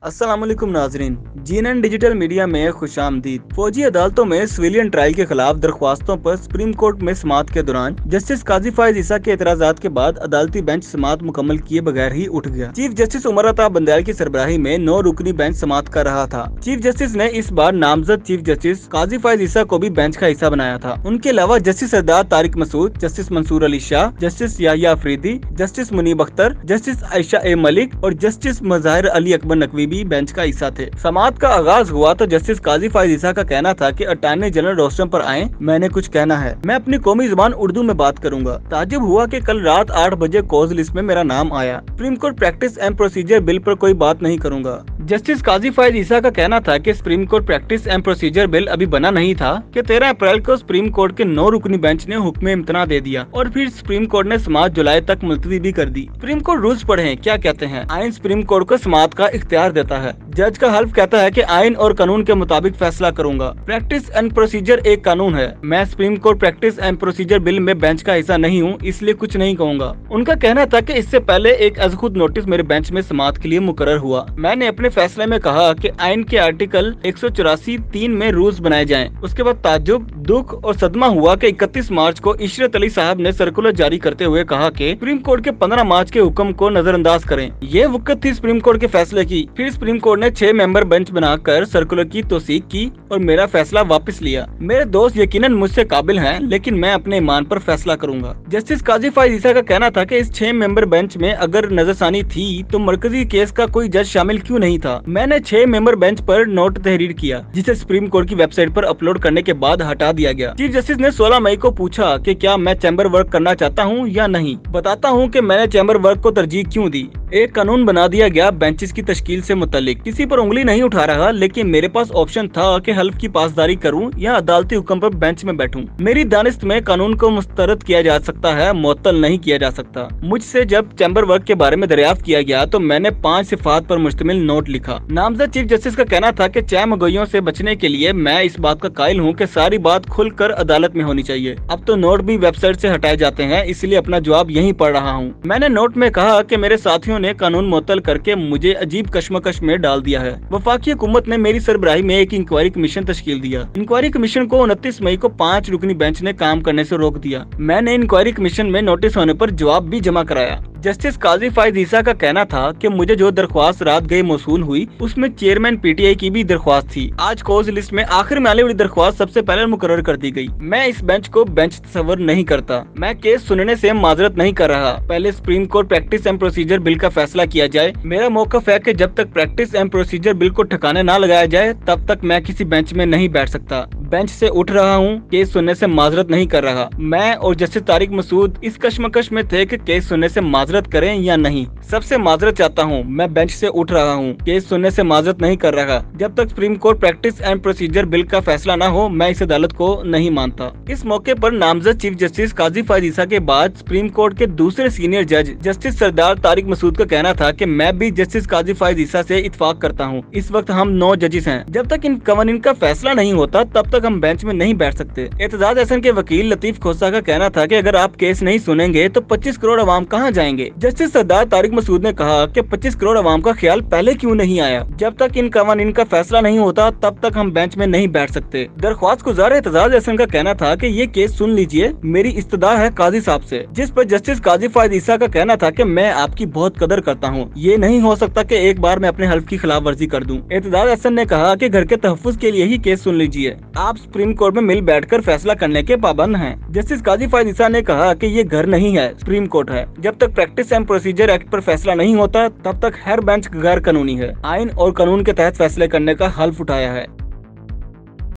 अस्सलामुअलैकुम नाजरीन, GNN digital media में खुशामदीद। फौजी अदालतों में सिविलियन ट्रायल के खिलाफ दरख्वास्तों पर सुप्रीम कोर्ट में समाअत के दौरान जस्टिस काजी फायज ईसा के एतराजात के बाद अदालती बेंच समाअत मुकम्मल किए बगैर ही उठ गया। चीफ जस्टिस उमर अता बंदयाल की सरबराही में 9 रुकनी बेंच समाअत कर रहा था। चीफ जस्टिस ने इस बार नामजद चीफ जस्टिस काजी फायज ईसा को भी बेंच का हिस्सा बनाया था। उनके अलावा justice Sardar Tariq Masood, justice Mansoor Ali Shah, justice Yahya Afridi, justice Munib Akhtar, justice Ayesha A Malik और जस्टिस मज़ाहिर अली अकबर नकवी भी बेंच का हिस्सा थे। समाअत का आगाज हुआ तो जस्टिस काजी फायज ईसा का कहना था कि अटॉर्नी जनरल रोस्टम पर आए, मैंने कुछ कहना है, मैं अपनी कौमी जुबान उर्दू में बात करूंगा। ताज्जुब हुआ कि कल रात 8 बजे कॉज लिस्ट में मेरा नाम आया। Supreme court practice and procedure bill पर कोई बात नहीं करूंगा। जस्टिस काजी फायज ईसा का कहना था कि supreme court practice and procedure bill अभी बना नहीं था कि 13 अप्रैल को सुप्रीम कोर्ट के 9 रुकनी बेंच ने हुक्म इम्तना दे दिया और फिर सुप्रीम कोर्ट ने समाअत जुलाई तक मुलतवी भी कर दी। सुप्रीम कोर्ट रूल्स पढ़े क्या कहते हैं। आइन सुप्रीम कोर्ट को समाअत का इख्तियार देता है। जज का हल्फ कहता है कि आइन और कानून के मुताबिक फैसला करूंगा। प्रैक्टिस एंड प्रोसीजर एक कानून है। मैं supreme court practice and procedure bill में बेंच का हिस्सा नहीं हूँ, इसलिए कुछ नहीं कहूँगा। उनका कहना था कि इससे पहले एक अज़खुद नोटिस मेरे बेंच में समाअत के लिए मुकर्रर हुआ। मैंने अपने फैसले में कहा कि आइन के आर्टिकल 184(3) में रूल्स बनाए जाएं। उसके बाद ताज्जुब, दुख और सदमा हुआ कि 31 मार्च को इशरत अली साहब ने सर्कुलर जारी करते हुए कहा कि सुप्रीम कोर्ट के 15 मार्च के हुक्म को नजरअंदाज करें। ये वक़्त थी सुप्रीम कोर्ट के फैसले की। फिर सुप्रीम कोर्ट ने 6 मेंबर बेंच बनाकर सर्कुलर की तौसीक की और मेरा फैसला वापस लिया। मेरे दोस्त यकीनन मुझसे काबिल हैं, लेकिन मैं अपने ईमान पर फैसला करूंगा। जस्टिस काजी फायज ईसा का कहना था कि इस 6 मेंबर बेंच में अगर नजरसानी थी तो मरकजी केस का कोई जज शामिल क्यों नहीं था। मैंने 6 मेंबर बेंच पर नोट तहरीर किया, जिसे सुप्रीम कोर्ट की वेबसाइट पर अपलोड करने के बाद हटा दिया गया। चीफ जस्टिस ने 16 मई को पूछा कि क्या मैं चैम्बर वर्क करना चाहता हूँ या नहीं। बताता हूँ कि मैंने चैम्बर वर्क को तरजीह क्यों दी। एक कानून बना दिया गया बेंचेस की तश्कील से मुतालिक। किसी पर उंगली नहीं उठा रहा, लेकिन मेरे पास ऑप्शन था कि हल्फ की पासदारी करूं या अदालती हुक्म पर बेंच में बैठूं। मेरी दानिस्त में कानून को मुस्तरद किया जा सकता है, मुअत्तल नहीं किया जा सकता। मुझसे जब चैम्बर वर्क के बारे में दरियाफ्त किया गया तो मैंने 5 सिफात पर मुश्तमिल नोट लिखा। नामजद चीफ जस्टिस का कहना था कि चहमगोइयों से बचने के लिए मैं इस बात का कायल हूँ कि सारी बात खुलकर अदालत में होनी चाहिए। अब तो नोट भी वेबसाइट से हटाए जाते हैं, इसलिए अपना जवाब यहीं पढ़ रहा हूँ। मैंने नोट में कहा कि मेरे साथियों ने कानून मुअत्तल करके मुझे अजीब कश्मकश में डाल दिया है। वफाकी हुकूमत ने मेरी सरबराही में एक इंक्वायरी कमीशन तश्कील दिया। इंक्वायरी कमीशन को 29 मई को 5 रुकनी बेंच ने काम करने से रोक दिया। मैंने इंक्वायरी कमीशन में नोटिस होने पर जवाब भी जमा कराया। जस्टिस काजी फायज ईसा का कहना था कि मुझे जो दरख्वास्त रात गए मौसूल हुई उसमें चेयरमैन पीटीआई की भी दरख्वास्त थी। आज कॉज लिस्ट में आखिर में आने वाली दरख्वास्त सबसे पहले मुकर्रर कर दी गई। मैं इस बेंच को बेंच तस्वर नहीं करता। मैं केस सुनने से माजरत नहीं कर रहा। पहले supreme court practice and procedure bill का फैसला किया जाए। मेरा मौक़िफ़ है कि जब तक प्रैक्टिस एंड प्रोसीजर बिल को ठिकाने ना लगाया जाए तब तक मैं किसी बेंच में नहीं बैठ सकता। बेंच से उठ रहा हूँ, केस सुनने से माजरत नहीं कर रहा। मैं और जस्टिस तारिक मसूद इस कश्मकश में थे कि केस सुनने से माजरत करें या नहीं। सबसे माजरत चाहता हूँ। मैं बेंच से उठ रहा हूँ, केस सुनने से माजरत नहीं कर रहा। जब तक supreme court practice and procedure bill का फैसला न हो मैं इस अदालत को नहीं मानता। इस मौके पर नामजद चीफ जस्टिस काजी फायज ईसा के बाद सुप्रीम कोर्ट के दूसरे सीनियर जज जस्टिस सरदार तारिक मसूद का कहना था कि मैं भी जस्टिस काजी फायज ईसा से इत्तेफाक करता हूँ। इस वक्त हम 9 जजेस हैं। जब तक इन कवानीन का फैसला नहीं होता तब तक हम बेंच में नहीं बैठ सकते। एतजाज अहसन के वकील लतीफ खोसा का कहना था कि अगर आप केस नहीं सुनेंगे तो 25 करोड़ अवाम कहाँ जाएंगे। जस्टिस सरदार तारिक मसूद ने कहा कि 25 करोड़ अवाम का ख्याल पहले क्यों नहीं आया। जब तक इन कवानीन का फैसला नहीं होता तब तक हम बेंच में नहीं बैठ सकते। दरख्वास्त गुजार एतजाज अहसन का कहना था कि ये केस सुन लीजिए, मेरी इस्तदा है काजी साहब से। जिस पर जस्टिस काजी फायज ईसा का कहना था कि मैं आपकी बहुत कदर करता हूँ, ये नहीं हो सकता कि एक बार मैं अपने हल्फ की खिलाफ वर्जी कर दूं। एतजाज अहसन ने कहा कि घर के तहफ्फुज के लिए ही केस सुन लीजिए। आप सुप्रीम कोर्ट में मिल बैठकर फैसला करने के पाबंद हैं। जस्टिस काजी फायज ईसा ने कहा कि ये घर नहीं है, सुप्रीम कोर्ट है। जब तक प्रैक्टिस एंड प्रोसीजर एक्ट पर फैसला नहीं होता तब तक हर बेंच गैर कानूनी है। आइन और कानून के तहत फैसले करने का हल्फ उठाया है।